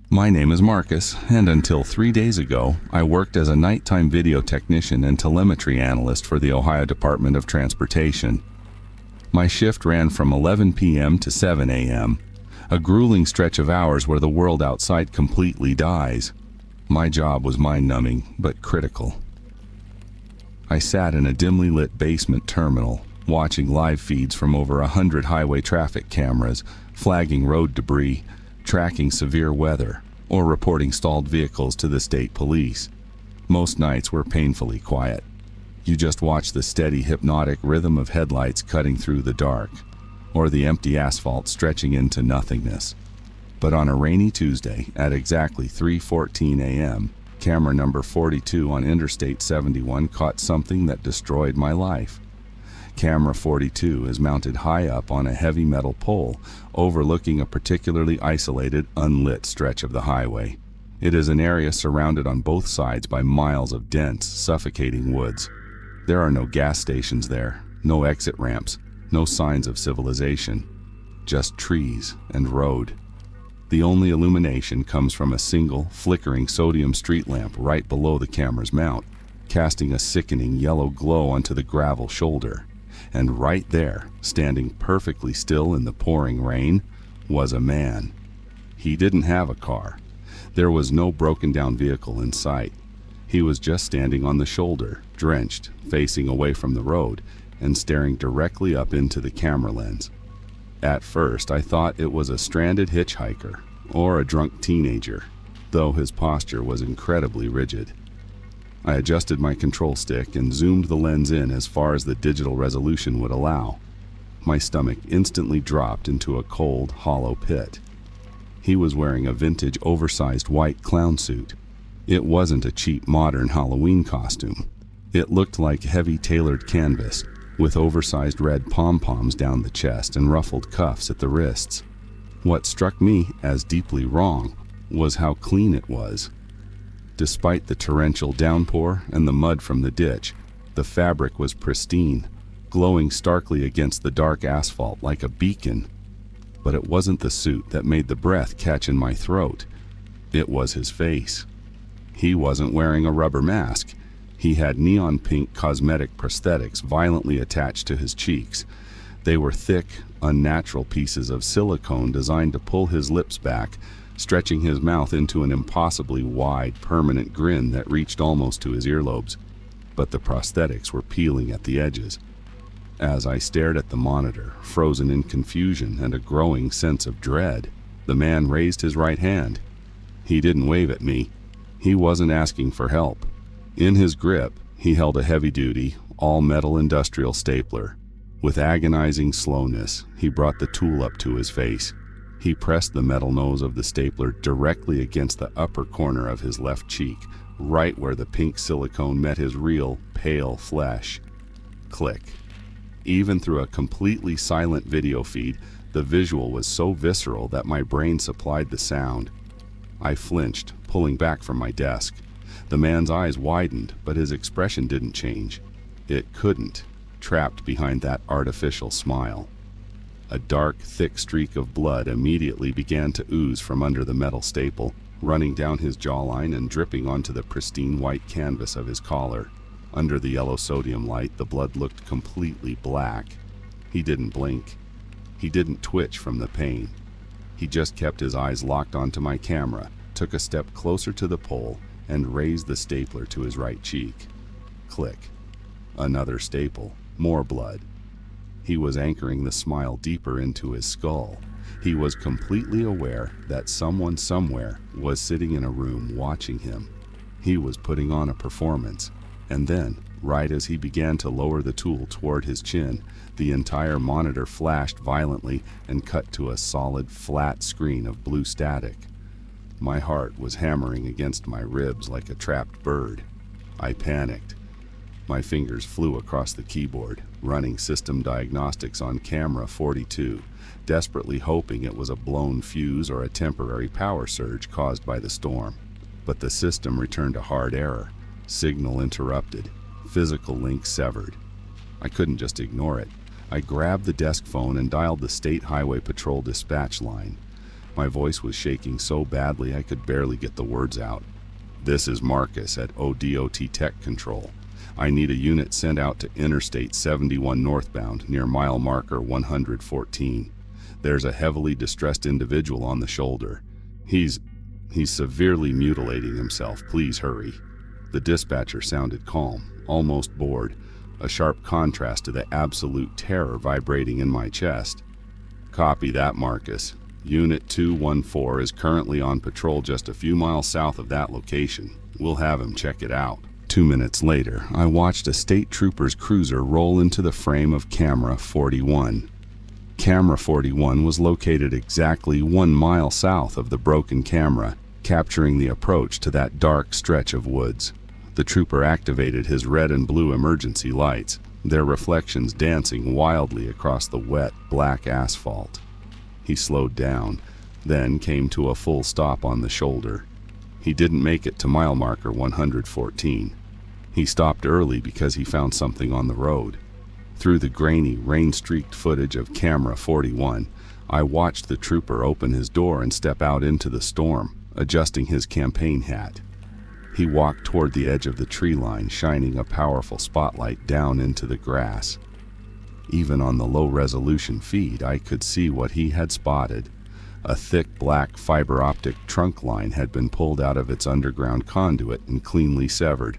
My name is Marcus, and until 3 days ago, I worked as a nighttime video technician and telemetry analyst for the Ohio Department of Transportation. My shift ran from 11 p.m. to 7 a.m., a grueling stretch of hours where the world outside completely dies. My job was mind-numbing, but critical. I sat in a dimly lit basement terminal, watching live feeds from over 100 highway traffic cameras, flagging road debris, tracking severe weather, or reporting stalled vehicles to the state police. Most nights were painfully quiet. You just watch the steady, hypnotic rhythm of headlights cutting through the dark, or the empty asphalt stretching into nothingness. But on a rainy Tuesday at exactly 3:14 a.m., camera number 42 on Interstate 71 caught something that destroyed my life. Camera 42 is mounted high up on a heavy metal pole overlooking a particularly isolated, unlit stretch of the highway. It is an area surrounded on both sides by miles of dense, suffocating woods. There are no gas stations there, no exit ramps, no signs of civilization, just trees and road. The only illumination comes from a single, flickering sodium street lamp right below the camera's mount, casting a sickening yellow glow onto the gravel shoulder. And right there, standing perfectly still in the pouring rain, was a man. He didn't have a car. There was no broken-down vehicle in sight. He was just standing on the shoulder, drenched, facing away from the road, and staring directly up into the camera lens. At first, I thought it was a stranded hitchhiker or a drunk teenager, though his posture was incredibly rigid. I adjusted my control stick and zoomed the lens in as far as the digital resolution would allow. My stomach instantly dropped into a cold, hollow pit. He was wearing a vintage, oversized white clown suit. It wasn't a cheap, modern Halloween costume. It looked like heavy tailored canvas, with oversized red pom-poms down the chest and ruffled cuffs at the wrists. What struck me as deeply wrong was how clean it was. Despite the torrential downpour and the mud from the ditch, the fabric was pristine, glowing starkly against the dark asphalt like a beacon. But it wasn't the suit that made the breath catch in my throat. It was his face. He wasn't wearing a rubber mask. He had neon pink cosmetic prosthetics violently attached to his cheeks. They were thick, unnatural pieces of silicone designed to pull his lips back, stretching his mouth into an impossibly wide, permanent grin that reached almost to his earlobes. But the prosthetics were peeling at the edges. As I stared at the monitor, frozen in confusion and a growing sense of dread, the man raised his right hand. He didn't wave at me. He wasn't asking for help. In his grip, he held a heavy-duty, all-metal industrial stapler. With agonizing slowness, he brought the tool up to his face. He pressed the metal nose of the stapler directly against the upper corner of his left cheek, right where the pink silicone met his real, pale flesh. Click. Even through a completely silent video feed, the visual was so visceral that my brain supplied the sound. I flinched, pulling back from my desk. The man's eyes widened, but his expression didn't change. It couldn't, trapped behind that artificial smile. A dark, thick streak of blood immediately began to ooze from under the metal staple, running down his jawline and dripping onto the pristine white canvas of his collar. Under the yellow sodium light, the blood looked completely black. He didn't blink. He didn't twitch from the pain. He just kept his eyes locked onto my camera, took a step closer to the pole, and raised the stapler to his right cheek. Click. Another staple. More blood. He was anchoring the smile deeper into his skull. He was completely aware that someone somewhere was sitting in a room watching him. He was putting on a performance. And then, right as he began to lower the tool toward his chin, the entire monitor flashed violently and cut to a solid, flat screen of blue static. My heart was hammering against my ribs like a trapped bird. I panicked. My fingers flew across the keyboard, running system diagnostics on camera 42, desperately hoping it was a blown fuse or a temporary power surge caused by the storm. But the system returned a hard error. Signal interrupted. Physical link severed. I couldn't just ignore it. I grabbed the desk phone and dialed the State Highway Patrol dispatch line. My voice was shaking so badly I could barely get the words out. "This is Marcus at ODOT Tech Control. I need a unit sent out to Interstate 71 northbound near mile marker 114. There's a heavily distressed individual on the shoulder. He's severely mutilating himself. Please hurry." The dispatcher sounded calm, almost bored, a sharp contrast to the absolute terror vibrating in my chest. "Copy that, Marcus. Unit 214 is currently on patrol just a few miles south of that location. We'll have him check it out." 2 minutes later, I watched a state trooper's cruiser roll into the frame of Camera 41. Camera 41 was located exactly 1 mile south of the broken camera, capturing the approach to that dark stretch of woods. The trooper activated his red and blue emergency lights, their reflections dancing wildly across the wet, black asphalt. He slowed down, then came to a full stop on the shoulder. He didn't make it to mile marker 114. He stopped early because he found something on the road. Through the grainy, rain-streaked footage of Camera 41, I watched the trooper open his door and step out into the storm, adjusting his campaign hat. He walked toward the edge of the tree line, shining a powerful spotlight down into the grass. Even on the low-resolution feed, I could see what he had spotted. A thick black fiber-optic trunk line had been pulled out of its underground conduit and cleanly severed.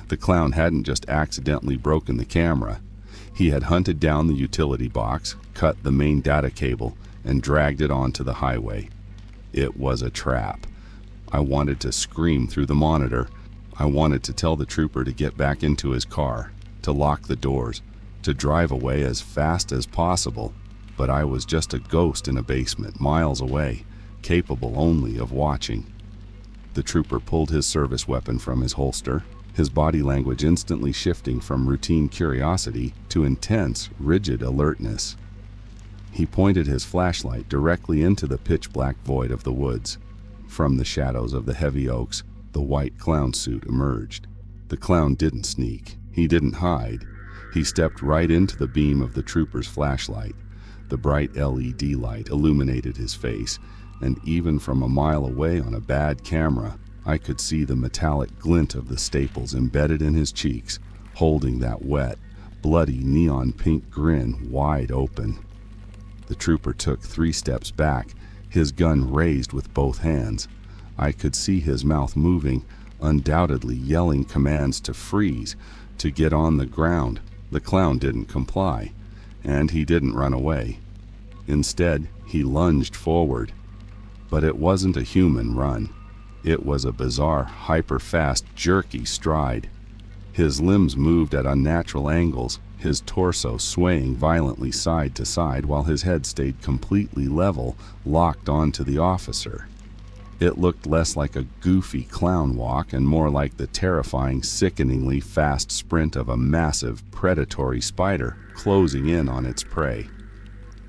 The clown hadn't just accidentally broken the camera. He had hunted down the utility box, cut the main data cable, and dragged it onto the highway. It was a trap. I wanted to scream through the monitor. I wanted to tell the trooper to get back into his car, to lock the doors, to drive away as fast as possible. But I was just a ghost in a basement miles away, capable only of watching. The trooper pulled his service weapon from his holster, his body language instantly shifting from routine curiosity to intense, rigid alertness. He pointed his flashlight directly into the pitch-black void of the woods. From the shadows of the heavy oaks, the white clown suit emerged. The clown didn't sneak. He didn't hide. He stepped right into the beam of the trooper's flashlight. The bright LED light illuminated his face, and even from a mile away on a bad camera, I could see the metallic glint of the staples embedded in his cheeks, holding that wet, bloody neon pink grin wide open. The trooper took 3 steps back, his gun raised with both hands. I could see his mouth moving, undoubtedly yelling commands to freeze, to get on the ground. The clown didn't comply, and he didn't run away. Instead, he lunged forward. But it wasn't a human run. It was a bizarre, hyper-fast, jerky stride. His limbs moved at unnatural angles, his torso swaying violently side to side while his head stayed completely level, locked onto the officer. It looked less like a goofy clown walk and more like the terrifying, sickeningly fast sprint of a massive, predatory spider closing in on its prey.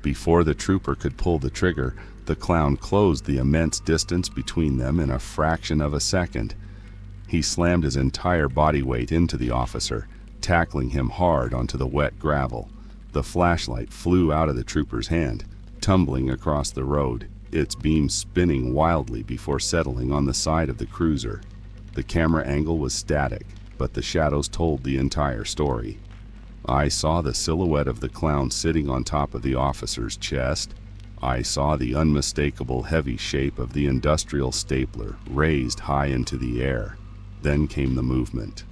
Before the trooper could pull the trigger, the clown closed the immense distance between them in a fraction of a second. He slammed his entire body weight into the officer, tackling him hard onto the wet gravel. The flashlight flew out of the trooper's hand, tumbling across the road, its beam spinning wildly before settling on the side of the cruiser. The camera angle was static, but the shadows told the entire story. I saw the silhouette of the clown sitting on top of the officer's chest. I saw the unmistakable heavy shape of the industrial stapler raised high into the air. Then came the movement.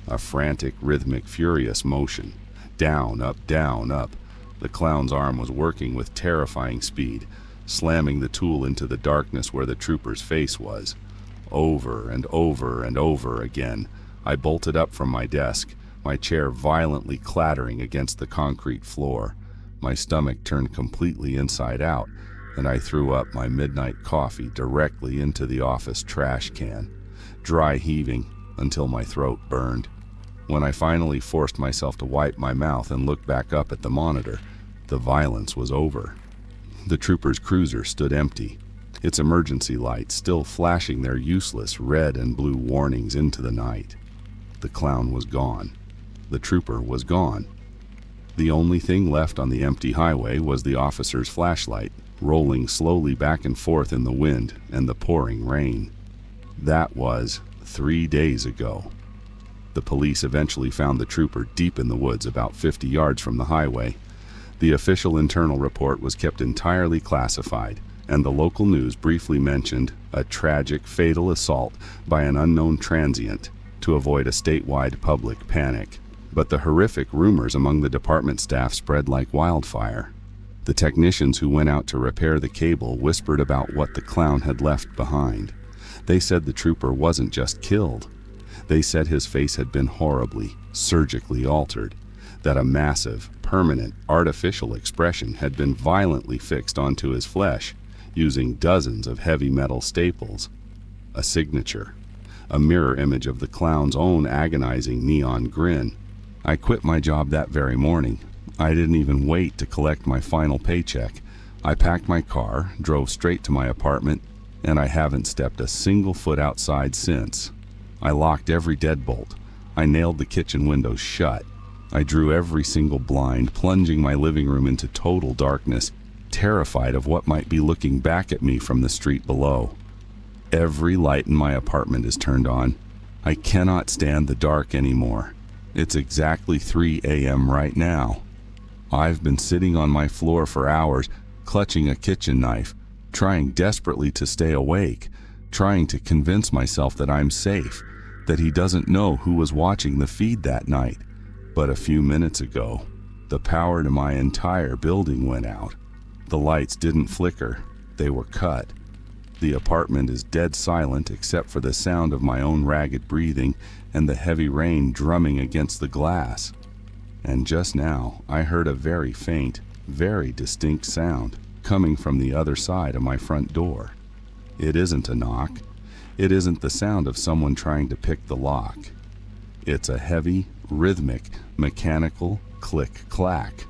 A frantic, rhythmic, furious motion. Down, up, down, up. The clown's arm was working with terrifying speed, slamming the tool into the darkness where the trooper's face was. Over and over and over again, I bolted up from my desk, my chair violently clattering against the concrete floor. My stomach turned completely inside out, and I threw up my midnight coffee directly into the office trash can, dry heaving until my throat burned. When I finally forced myself to wipe my mouth and look back up at the monitor, the violence was over. The trooper's cruiser stood empty, its emergency lights still flashing their useless red and blue warnings into the night. The clown was gone. The trooper was gone. The only thing left on the empty highway was the officer's flashlight, rolling slowly back and forth in the wind and the pouring rain. That was 3 days ago. The police eventually found the trooper deep in the woods about 50 yards from the highway. The official internal report was kept entirely classified, and the local news briefly mentioned a tragic, fatal assault by an unknown transient to avoid a statewide public panic. But the horrific rumors among the department staff spread like wildfire. The technicians who went out to repair the cable whispered about what the clown had left behind. They said the trooper wasn't just killed. They said his face had been horribly, surgically altered, that a massive, permanent, artificial expression had been violently fixed onto his flesh using dozens of heavy metal staples. A signature, a mirror image of the clown's own agonizing neon grin. I quit my job that very morning. I didn't even wait to collect my final paycheck. I packed my car, drove straight to my apartment, and I haven't stepped a single foot outside since. I locked every deadbolt. I nailed the kitchen windows shut. I drew every single blind, plunging my living room into total darkness, terrified of what might be looking back at me from the street below. Every light in my apartment is turned on. I cannot stand the dark anymore. It's exactly 3 a.m. right now. I've been sitting on my floor for hours, clutching a kitchen knife, trying desperately to stay awake, trying to convince myself that I'm safe, that he doesn't know who was watching the feed that night. But a few minutes ago, the power to my entire building went out. The lights didn't flicker, they were cut. The apartment is dead silent except for the sound of my own ragged breathing and the heavy rain drumming against the glass. And just now, I heard a very faint, very distinct sound coming from the other side of my front door. It isn't a knock. It isn't the sound of someone trying to pick the lock. It's a heavy, rhythmic, mechanical click-clack.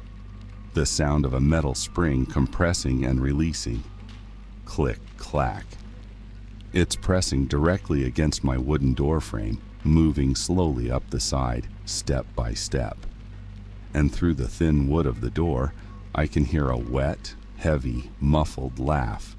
The sound of a metal spring compressing and releasing. Click-clack. It's pressing directly against my wooden door frame, moving slowly up the side, step by step. And through the thin wood of the door, I can hear a wet, heavy, muffled laugh.